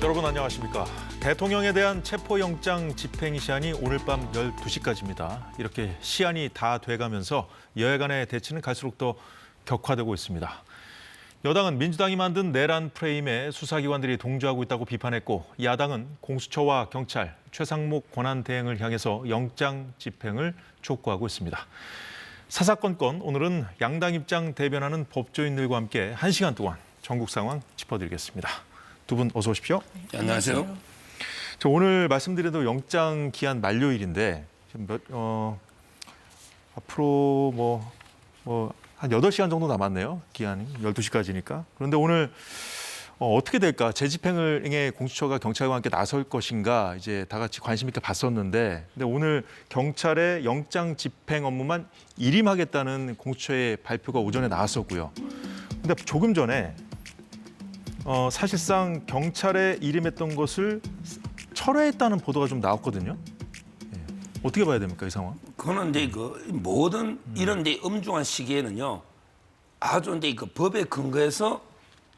여러분 안녕하십니까. 대통령에 대한 체포영장 집행 시한이 오늘 밤 12시까지입니다. 이렇게 시한이 다 돼가면서 여야 간의 대치는 갈수록 더 격화되고 있습니다. 여당은 민주당이 만든 내란 프레임에 수사기관들이 동조하고 있다고 비판했고, 야당은 공수처와 경찰, 최상목 권한대행을 향해서 영장 집행을 촉구하고 있습니다. 사사건건 오늘은 양당 입장 대변하는 법조인들과 함께 1시간 동안 전국 상황 짚어드리겠습니다. 두 분 어서 오십시오. 네, 안녕하세요. 저 오늘 말씀드린 영장 기한 만료일인데 앞으로 한 8시간 정도 남았네요. 기한이 12시까지니까. 그런데 오늘 어떻게 될까? 재집행을 공수처가 경찰과 함께 나설 것인가 이제 다 같이 관심 있게 봤었는데, 근데 오늘 경찰의 영장 집행 업무만 일임하겠다는 공수처의 발표가 오전에 나왔었고요. 근데 조금 전에 사실상 경찰에 일임했던 것을 철회했다는 보도가 좀 나왔거든요. 예. 어떻게 봐야 됩니까, 이 상황? 그거는 이제 그 모든 이런 데 엄중한 시기에는요, 아주 이제 그 법에 근거해서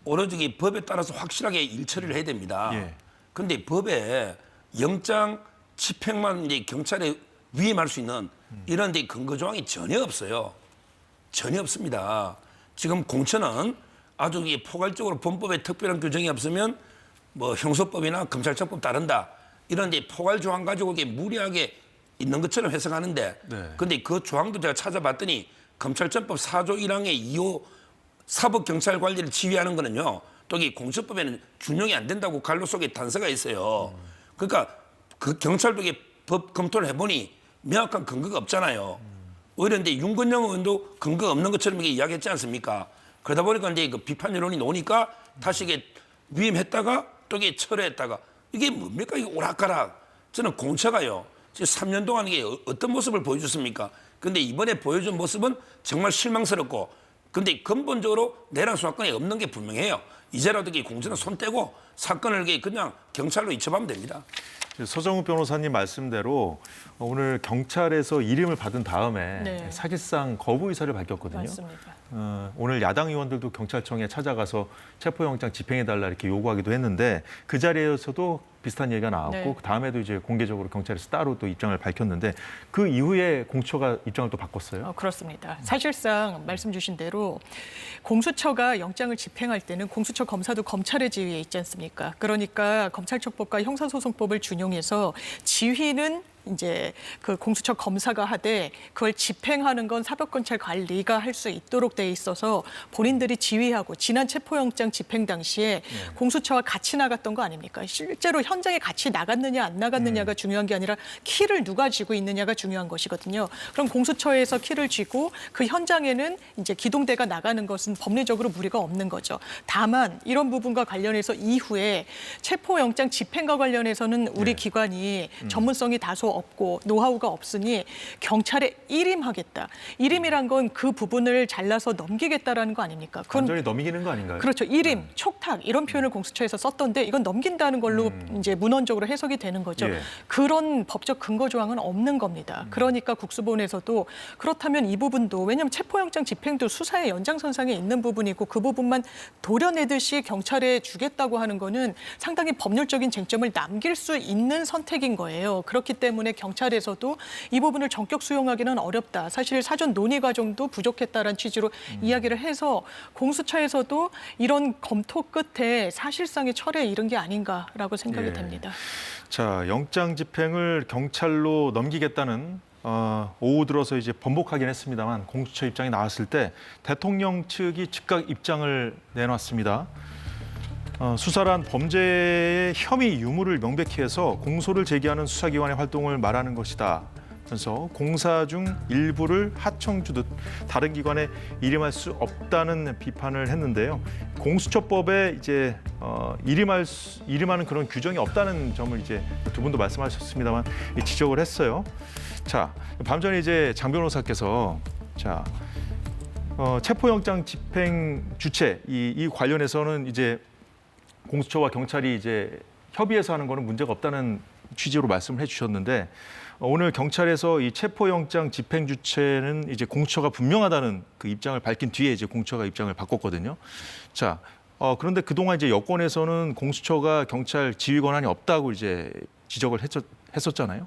오로지 법에 따라서 확실하게 일 처리를 해야 됩니다. 예. 그런데 법에 영장 집행만 이제 경찰에 위임할 수 있는 이런 데 근거 조항이 전혀 없어요. 전혀 없습니다. 지금 공처는 아주 포괄적으로 본법에 특별한 규정이 없으면 뭐 형소법이나 검찰청법 따른다 이런 데 포괄 조항 가지고 이게 무리하게 있는 것처럼 해석하는데, 네. 근데 그 조항도 제가 찾아봤더니 검찰청법 4조 1항의 2호 사법 경찰 관리를 지휘하는 거는요, 또 이 공수법에는 준용이 안 된다고 갈로 속에 단서가 있어요. 그러니까 그 경찰도 이게 법 검토를 해보니 명확한 근거가 없잖아요. 오히려 이제 윤건영 의원도 근거가 없는 것처럼 이게 이야기했지 않습니까? 그러다 보니까 이제 그 비판 여론이 나오니까 다시 이게 위임했다가 또 이게 철회했다가 이게 뭡니까? 이게 오락가락. 저는 공처가요, 지금 3년 동안 이게 어떤 모습을 보여줬습니까? 근데 이번에 보여준 모습은 정말 실망스럽고, 근데 근본적으로 내란 수사권이 없는 게 분명해요. 이제라도 이 공처는 손 떼고 사건을 그냥 경찰로 이첩하면 됩니다. 서정우 변호사님 말씀대로 오늘 경찰에서 일임을 받은 다음에 네. 사실상 거부 의사를 밝혔거든요. 맞습니다. 오늘 야당 의원들도 경찰청에 찾아가서 체포영장 집행해달라 이렇게 요구하기도 했는데, 그 자리에서도 비슷한 얘기가 나왔고, 네. 그 다음에도 이제 공개적으로 경찰에서 따로 또 입장을 밝혔는데, 그 이후에 공처가 입장을 또 바꿨어요. 그렇습니다. 사실상 말씀 주신 대로 공수처가 영장을 집행할 때는 공수처 검사도 검찰의 지휘에 있지 않습니까? 그러니까 검찰청법과 형사소송법을 준용해서 지휘는 이제 그 공수처 검사가 하되, 그걸 집행하는 건 사법경찰관리가 할 수 있도록 돼 있어서 본인들이 지휘하고, 지난 체포영장 집행 당시에 공수처와 같이 나갔던 거 아닙니까? 실제로 현장에 같이 나갔느냐 안 나갔느냐가 중요한 게 아니라 키를 누가 쥐고 있느냐가 중요한 것이거든요. 그럼 공수처에서 키를 쥐고 그 현장에는 이제 기동대가 나가는 것은 법리적으로 무리가 없는 거죠. 다만 이런 부분과 관련해서 이후에 체포영장 집행과 관련해서는 우리 기관이 전문성이 다소 없고 노하우가 없으니 경찰에 일임하겠다. 일임이란 건 그 부분을 잘라서 넘기겠다라는 거 아닙니까? 그건 완전히 넘기는 거 아닌가요? 그렇죠. 일임, 촉탁 이런 표현을 공수처에서 썼던데, 이건 넘긴다는 걸로 이제 문헌적으로 해석이 되는 거죠. 예. 그런 법적 근거 조항은 없는 겁니다. 그러니까 국수본에서도 그렇다면 이 부분도, 왜냐하면 체포영장 집행도 수사의 연장선상에 있는 부분이고, 그 부분만 도려내듯이 경찰에 주겠다고 하는 거는 상당히 법률적인 쟁점을 남길 수 있는 선택인 거예요. 그렇기 때문에 경찰에서도 이 부분을 전격 수용하기는 어렵다. 사실 사전 논의 과정도 부족했다라는 취지로 이야기를 해서 공수처에서도 이런 검토 끝에 사실상의 철회에 이른 게 아닌가라고 생각이 예. 됩니다. 자, 영장 집행을 경찰로 넘기겠다는 오후 들어서 이제 번복하긴 했습니다만, 공수처 입장이 나왔을 때 대통령 측이 즉각 입장을 내놨습니다. 수사란 범죄의 혐의 유무를 명백히 해서 공소를 제기하는 수사기관의 활동을 말하는 것이다. 그래서 공사 중 일부를 하청주듯 다른 기관에 일임할 수 없다는 비판을 했는데요. 공수처법에 이제 일임하는 그런 규정이 없다는 점을 이제 두 분도 말씀하셨습니다만 지적을 했어요. 자, 밤전에 이제 장 변호사께서 체포영장 집행 주체 이 관련해서는 이제 공수처와 경찰이 이제 협의해서 하는 거는 문제가 없다는 취지로 말씀을 해주셨는데, 오늘 경찰에서 이 체포영장 집행 주체는 이제 공수처가 분명하다는 그 입장을 밝힌 뒤에 이제 공수처가 입장을 바꿨거든요. 자, 그런데 그동안 이제 여권에서는 공수처가 경찰 지휘 권한이 없다고 이제 지적을 했었잖아요.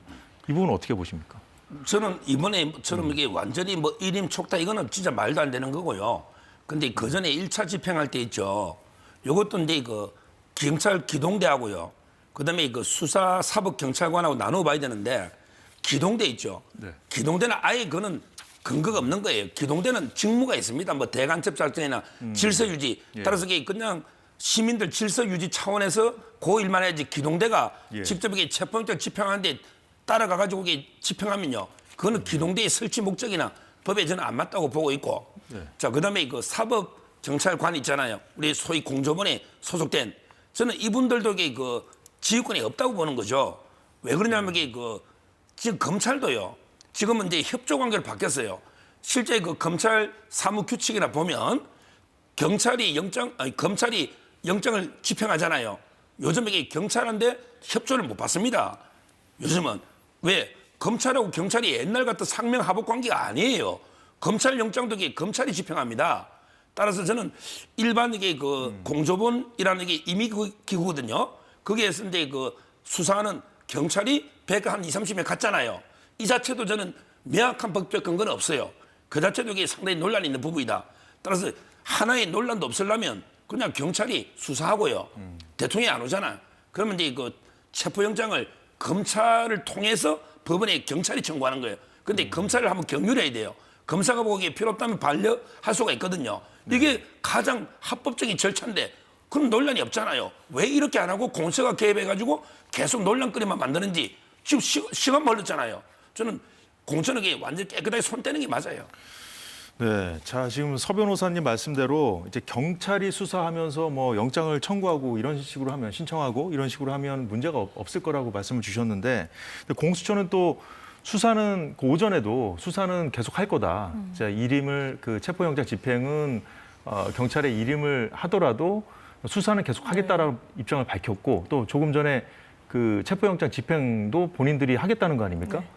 이 부분은 어떻게 보십니까? 저는 이번에처럼 이게 완전히 뭐 일임 촉탁 이거는 진짜 말도 안 되는 거고요. 근데 그 전에 1차 집행할 때 있죠. 요것도 이제 그 경찰 기동대하고요. 그다음에 그 수사 사법 경찰관하고 나눠 봐야 되는데 기동대 있죠. 네. 기동대는 아예 그거는 근거가 없는 거예요. 기동대는 직무가 있습니다. 뭐 대간첩 작전이나 질서 유지. 예. 따라서 이게 그냥 시민들 질서 유지 차원에서 그 일만 해야지 기동대가 예. 직접 이게 체포영장 집행하는데 따라가 가지고 이게 집행하면요. 그거는 기동대의 설치 목적이나 법에 저는 안 맞다고 보고 있고. 네. 자, 그다음에 그 사법 경찰관 있잖아요. 우리 소위 공조본에 소속된 저는 이분들도 이게 그 지휘권이 없다고 보는 거죠. 왜 그러냐면 이게 그 지금 검찰도요. 지금은 이제 협조 관계로 바뀌었어요. 실제 그 검찰 사무 규칙이나 보면 검찰이 영장을 집행하잖아요. 요즘 이게 경찰한테 협조를 못 받습니다. 요즘은 왜 검찰하고 경찰이 옛날 같은 상명하복 관계가 아니에요. 검찰 영장도 이게 검찰이 집행합니다. 따라서 저는 일반 이게 그 공조본이라는 게 임의기구거든요. 거기에서 이제 그 수사하는 경찰이 배가 한 20-30명 갔잖아요. 이 자체도 저는 명확한 법적 근거는 없어요. 그 자체도 이게 상당히 논란이 있는 부분이다. 따라서 하나의 논란도 없으려면 그냥 경찰이 수사하고요. 대통령이 안 오잖아요. 그러면 이제 그 체포영장을 검찰을 통해서 법원에 경찰이 청구하는 거예요. 근데 검찰을 한번 경유를 해야 돼요. 검사가 보기에 필요 없다면 반려할 수가 있거든요. 이게 가장 합법적인 절차인데 그런 논란이 없잖아요. 왜 이렇게 안 하고 공수처가 개입해가지고 계속 논란거리만 만드는지 지금 시간 벌렸잖아요. 저는 공천에게 완전히 깨끗하게 손 떼는 게 맞아요. 네, 자 지금 서 변호사님 말씀대로 이제 경찰이 수사하면서 뭐 영장을 청구하고 이런 식으로 하면 신청하고 이런 식으로 하면 문제가 없을 거라고 말씀을 주셨는데 공수처는 또 수사는 그 오전에도 수사는 계속 할 거다. 자 일임을 그 체포영장 집행은 경찰의 일임을 하더라도 수사는 계속 하겠다라는 입장을 밝혔고 또 조금 전에 그 체포영장 집행도 본인들이 하겠다는 거 아닙니까? 네.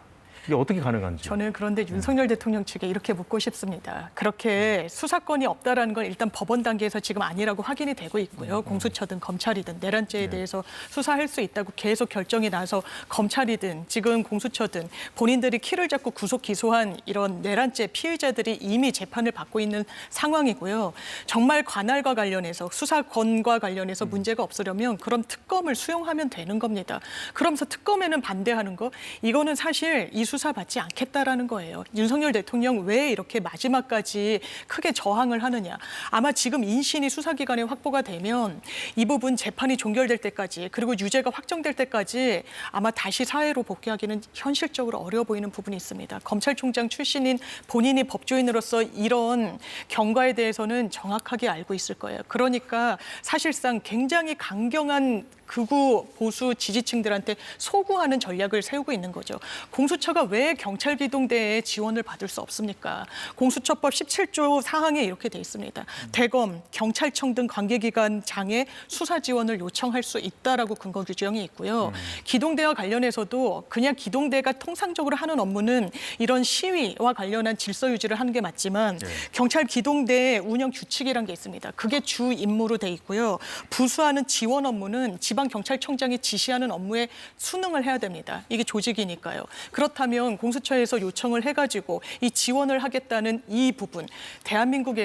이게 어떻게 가능한지. 저는 그런데 윤석열 대통령 측에 이렇게 묻고 싶습니다. 그렇게 수사권이 없다라는 건 일단 법원 단계에서 지금 아니라고 확인이 되고 있고요. 공수처든 검찰이든 내란죄에 대해서 수사할 수 있다고 계속 결정이 나서 검찰이든 지금 공수처든 본인들이 키를 잡고 구속 기소한 이런 내란죄 피의자들이 이미 재판을 받고 있는 상황이고요. 정말 관할과 관련해서 수사권과 관련해서 문제가 없으려면 그럼 특검을 수용하면 되는 겁니다. 그러면서 특검에는 반대하는 거 이거는 사실 이 수사 받지 않겠다라는 거예요. 윤석열 대통령 왜 이렇게 마지막까지 크게 저항을 하느냐. 아마 지금 인신이 수사기관에 확보가 되면 이 부분 재판이 종결될 때까지 그리고 유죄가 확정될 때까지 아마 다시 사회로 복귀하기는 현실적으로 어려워 보이는 부분이 있습니다. 검찰총장 출신인 본인이 법조인으로서 이런 경과에 대해서는 정확하게 알고 있을 거예요. 그러니까 사실상 굉장히 강경한 극우 보수 지지층들한테 소구하는 전략을 세우고 있는 거죠. 공수처가 왜 경찰 기동대에 지원을 받을 수 없습니까? 공수처법 17조 사항에 이렇게 돼 있습니다. 대검, 경찰청 등 관계기관장에 수사 지원을 요청할 수 있다라고 근거 규정이 있고요. 기동대와 관련해서도 그냥 기동대가 통상적으로 하는 업무는 이런 시위와 관련한 질서 유지를 하는 게 맞지만 경찰 기동대의 운영 규칙이라는 게 있습니다. 그게 주 임무로 돼 있고요. 부수하는 지원 업무는 지방경찰청장이 지시하는 업무에 순응을 해야 됩니다. 이게 조직이니까요. 그렇다면 공수처에서 요청을 해가지고 이 지원을 하겠다는 이 부분, 대한민국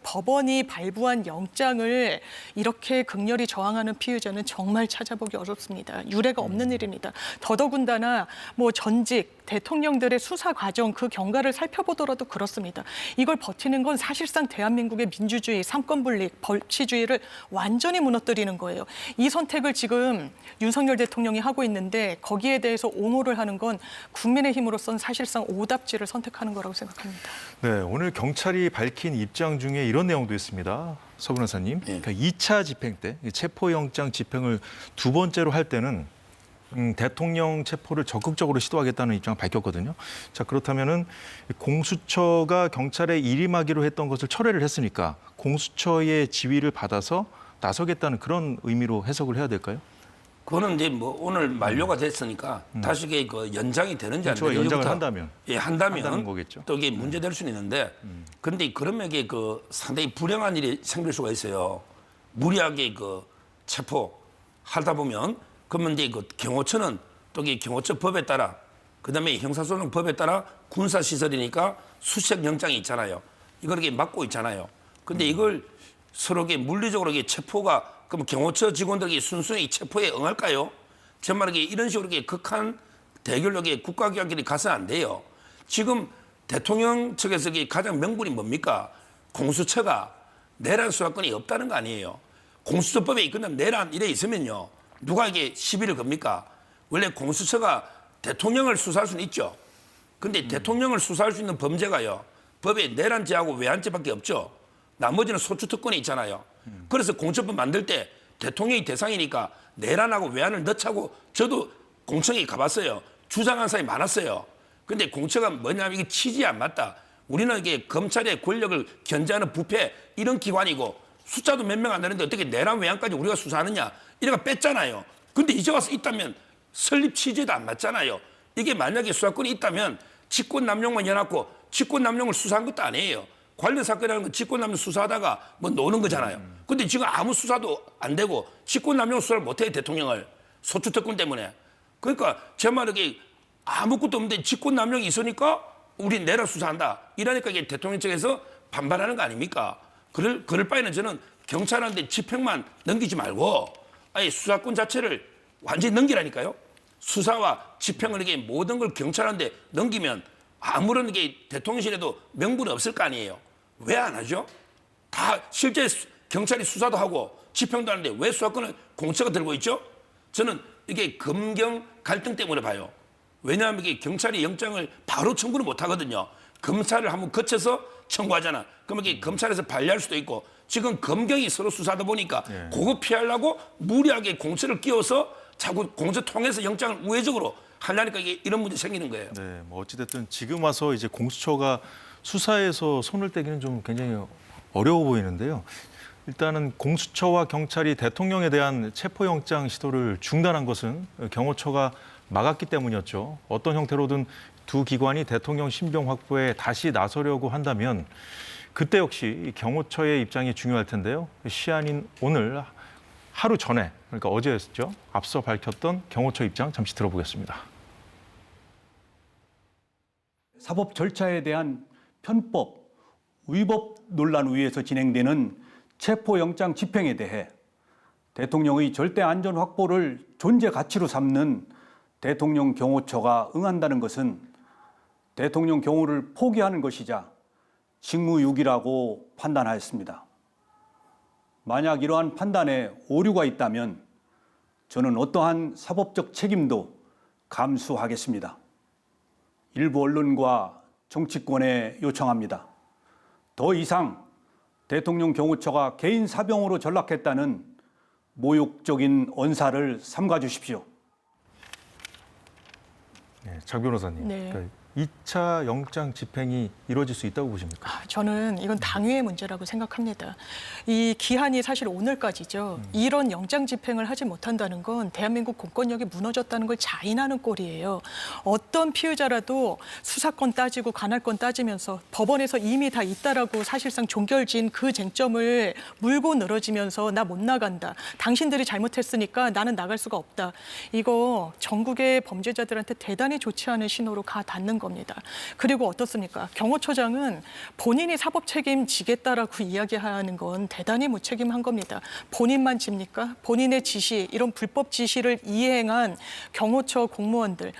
법원이 발부한 영장을 이렇게 극렬히 저항하는 피의자는 정말 찾아보기 어렵습니다. 유례가 없는 일입니다. 더더군다나 뭐 전직 대통령들의 수사 과정 그 경과를 살펴보더라도 그렇습니다. 이걸 버티는 건 사실상 대한민국의 민주주의, 삼권분립, 법치주의를 완전히 무너뜨리는 거예요. 이 선택을 지금 윤석열 대통령이 하고 있는데 거기에 대해서 옹호를 하는 건 국민의힘으로서는 사실상 오답지를 선택하는 거라고 생각합니다. 네, 오늘 경찰이 밝힌 입장 중에 이런 내용도 있습니다. 서 변호사님, 그러니까 2차 집행 때 체포영장 집행을 두 번째로 할 때는 대통령 체포를 적극적으로 시도하겠다는 입장을 밝혔거든요. 자, 그렇다면은 공수처가 경찰에 일임하기로 했던 것을 철회를 했으니까 공수처의 지휘를 받아서 나서겠다는 그런 의미로 해석을 해야 될까요? 그거는 이제 뭐 오늘 만료가 됐으니까 다시 이게 그 연장이 되는지 안 되는지 연장을 한다면 한다면 거겠죠. 또 이게 문제될 수는 있는데 그런데 그러면 이게 그 상당히 불행한 일이 생길 수가 있어요. 무리하게 그 체포하다 보면 그러면 이제 그 경호처는 또 이 경호처 법에 따라 그다음에 형사소송법에 따라 군사시설이니까 수색 영장이 있잖아요. 이걸 이렇게 막고 있잖아요. 근데 이걸 서로 이게 물리적으로 이게 체포가 그럼 경호처 직원들이 순수히 체포에 응할까요? 정말 이런 식으로 이렇게 극한 대결력에 국가기관끼리 가서는 안 돼요. 지금 대통령 측에서 이게 가장 명분이 뭡니까? 공수처가 내란 수사권이 없다는 거 아니에요. 공수처법에 이끌면 내란 이래 있으면요. 누가 이게 시비를 겁니까? 원래 공수처가 대통령을 수사할 수는 있죠. 근데 대통령을 수사할 수 있는 범죄가요. 법에 내란죄하고 외환죄밖에 없죠. 나머지는 소추특권이 있잖아요. 그래서 공수처법 만들 때 대통령이 대상이니까 내란하고 외환을 넣자고 저도 공청회 가봤어요. 주장한 사람이 많았어요. 근데 공처가 뭐냐면 이게 취지에 안 맞다. 우리는 이게 검찰의 권력을 견제하는 부패 이런 기관이고 숫자도 몇 명 안 되는데 어떻게 내란 외환까지 우리가 수사하느냐 이래가 뺐잖아요. 근데 이제 와서 있다면 설립 취지에도 안 맞잖아요. 이게 만약에 수사권이 있다면 직권남용만 해놨고 직권남용을 수사한 것도 아니에요. 관련 사건이라는 건 직권남용 수사하다가 뭐 노는 거잖아요. 근데 지금 아무 수사도 안 되고 직권남용 수사를 못해요. 대통령을. 소추특권 때문에. 그러니까 제 말은 이게 아무것도 없는데 직권남용이 있으니까 우리 내란 수사한다. 이러니까 이게 대통령 측에서 반발하는 거 아닙니까? 그럴 바에는 저는 경찰한테 집행만 넘기지 말고 아예 수사권 자체를 완전히 넘기라니까요. 수사와 집행을 이게 모든 걸 경찰한테 넘기면 아무런 이게 대통령실에도 명분이 없을 거 아니에요. 왜 안 하죠? 다 실제 경찰이 수사도 하고 집행도 하는데 왜 수사권을 공처가 들고 있죠? 저는 이게 검경 갈등 때문에 봐요. 왜냐하면 이게 경찰이 영장을 바로 청구를 못 하거든요. 검찰을 한번 거쳐서 청구하잖아. 그러면 이게 검찰에서 반려할 수도 있고 지금 검경이 서로 수사하다 보니까 그거 피하려고 무리하게 공처를 끼워서 자꾸 공처 통해서 영장을 우회적으로 하려니까 이게 이런 문제 생기는 거예요. 네, 뭐 어찌됐든 지금 와서 이제 공수처가 수사에서 손을 떼기는 좀 굉장히 어려워 보이는데요. 일단은 공수처와 경찰이 대통령에 대한 체포영장 시도를 중단한 것은 경호처가 막았기 때문이었죠. 어떤 형태로든 두 기관이 대통령 신병 확보에 다시 나서려고 한다면 그때 역시 경호처의 입장이 중요할 텐데요. 시한인 오늘 하루 전에, 그러니까 어제였죠. 앞서 밝혔던 경호처 입장 잠시 들어보겠습니다. 사법 절차에 대한 편법, 위법 논란 위에서 진행되는 체포영장 집행에 대해 대통령의 절대 안전 확보를 존재 가치로 삼는 대통령 경호처가 응한다는 것은 대통령 경호를 포기하는 것이자 직무유기라고 판단하였습니다. 만약 이러한 판단에 오류가 있다면 저는 어떠한 사법적 책임도 감수하겠습니다. 일부 언론과 정치권에 요청합니다. 더 이상 대통령 경호처가 개인 사병으로 전락했다는 모욕적인 언사를 삼가 주십시오. 네, 장 변호사님, 네. 그러니까 2차 영장 집행이 이루어질 수 있다고 보십니까? 저는 이건 당위의 문제라고 생각합니다. 이 기한이 사실 오늘까지죠. 이런 영장 집행을 하지 못한다는 건 대한민국 공권력이 무너졌다는 걸 자인하는 꼴이에요. 어떤 피의자라도 수사권 따지고 관할권 따지면서 법원에서 이미 다 있다라고 사실상 종결진 그 쟁점을 물고 늘어지면서 나 못 나간다. 당신들이 잘못했으니까 나는 나갈 수가 없다. 이거 전국의 범죄자들한테 대단히 좋지 않은 신호로 가 닿는 겁니다. 그리고 어떻습니까? 경호처장은 본인이 사법 책임 지겠다라고 이야기하는 건 대단히 무책임한 겁니다. 본인만 집니까? 본인의 지시, 이런 불법 지시를 이행한 경호처 공무원들은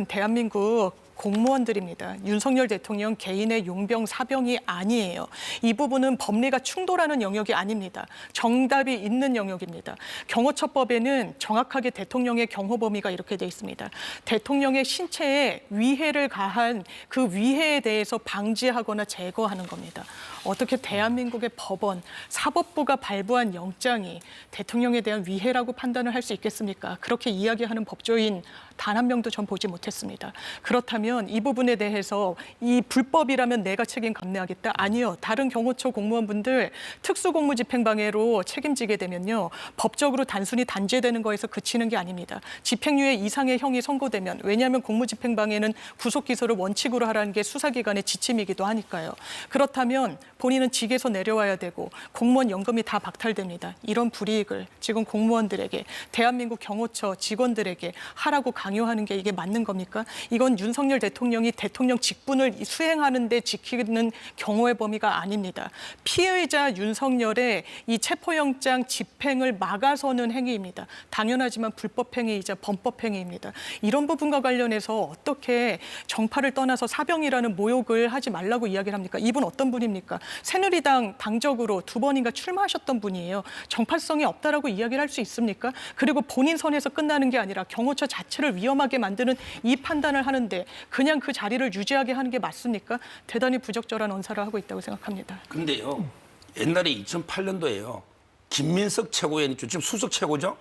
대한민국 공무원들입니다. 윤석열 대통령 개인의 용병, 사병이 아니에요. 이 부분은 법리가 충돌하는 영역이 아닙니다. 정답이 있는 영역입니다. 경호처법에는 정확하게 대통령의 경호 범위가 이렇게 돼 있습니다. 대통령의 신체에 위해를 가한 그 위해에 대해서 방지하거나 제거하는 겁니다. 어떻게 대한민국의 법원, 사법부가 발부한 영장이 대통령에 대한 위해라고 판단을 할 수 있겠습니까? 그렇게 이야기하는 법조인 단 한 명도 전 보지 못했습니다. 그렇다면 이 부분에 대해서 이 불법이라면 내가 책임 감내하겠다? 아니요. 다른 경호처 공무원분들 특수공무집행방해로 책임지게 되면요. 법적으로 단순히 단죄되는 거에서 그치는 게 아닙니다. 집행유예 이상의 형이 선고되면, 왜냐하면 공무집행방해는 구속기소를 원칙으로 하라는 게 수사기관의 지침이기도 하니까요. 그렇다면 본인은 직에서 내려와야 되고 공무원 연금이 다 박탈됩니다. 이런 불이익을 지금 공무원들에게, 대한민국 경호처 직원들에게 하라고 강요하는 게 이게 맞는 겁니까? 이건 윤석열 대통령이 대통령 직분을 수행하는 데 지키는 경호의 범위가 아닙니다. 피해자 윤석열의 이 체포영장 집행을 막아서는 행위입니다. 당연하지만 불법 행위이자 범법 행위입니다. 이런 부분과 관련해서 어떻게 정파를 떠나서 사병이라는 모욕을 하지 말라고 이야기를 합니까? 이분 어떤 분입니까? 새누리당 당적으로 2번인가 출마하셨던 분이에요. 정파성이 없다라고 이야기를 할 수 있습니까? 그리고 본인 선에서 끝나는 게 아니라 경호처 자체를 위험하게 만드는 이 판단을 하는데 그냥 그 자리를 유지하게 하는 게 맞습니까? 대단히 부적절한 언사를 하고 있다고 생각합니다. 근데요, 옛날에 2008년도에요. 김민석 최고위원이 지금 수석 최고죠?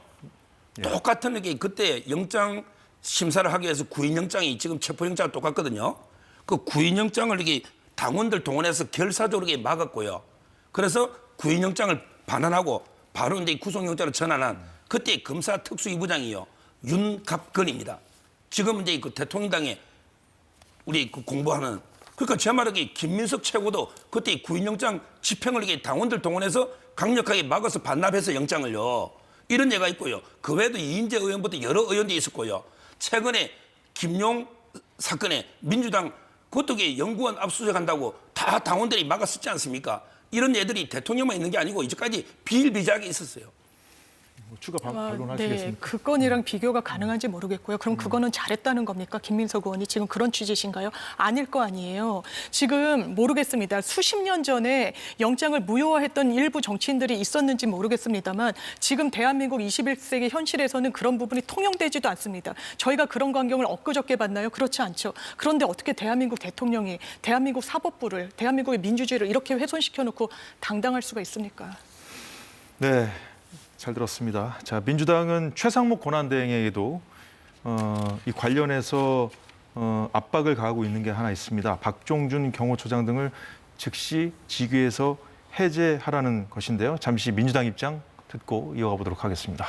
똑같은 게 그때 영장 심사를 하기 위해서 구인영장이 지금 체포영장과 똑같거든요. 그 구인영장을 이렇게 당원들 동원해서 결사적으로 이렇게 막았고요. 그래서 구인영장을 반환하고 바로 이제 구속영장을 전환한 그때 검사 특수이부장이요. 윤갑근입니다. 지금 이제 그 대통령당에 우리 그 공부하는, 그러니까 제 말은 김민석 최고도 그때 구인영장 집행을 이렇게 당원들 동원해서 강력하게 막아서 반납해서 영장을요. 이런 예가 있고요. 그 외에도 이인재 의원부터 여러 의원들이 있었고요. 최근에 김용 사건에 민주당 그것도 연구원 압수수색한다고 다 당원들이 막았었지 않습니까? 이런 애들이 대통령만 있는 게 아니고 이제까지 비일비재하게 있었어요. 추가 반론하시겠습니까? 네, 그 건이랑 비교가 가능한지 모르겠고요. 그럼 그거는 잘했다는 겁니까? 김민석 의원이 지금 그런 취지신가요? 아닐 거 아니에요. 지금 모르겠습니다. 수십 년 전에 영장을 무효화했던 일부 정치인들이 있었는지 모르겠습니다만 지금 대한민국 21세기 현실에서는 그런 부분이 통용되지도 않습니다. 저희가 그런 광경을 엊그저께 봤나요? 그렇지 않죠. 그런데 어떻게 대한민국 대통령이 대한민국 사법부를, 대한민국의 민주주의를 이렇게 훼손시켜놓고 당당할 수가 있습니까? 네. 잘 들었습니다. 자, 민주당은 최상목 권한대행에게도 이 관련해서 압박을 가하고 있는 게 하나 있습니다. 박종준 경호처장 등을 즉시 직위에서 해제하라는 것인데요. 잠시 민주당 입장 듣고 이어가 보도록 하겠습니다.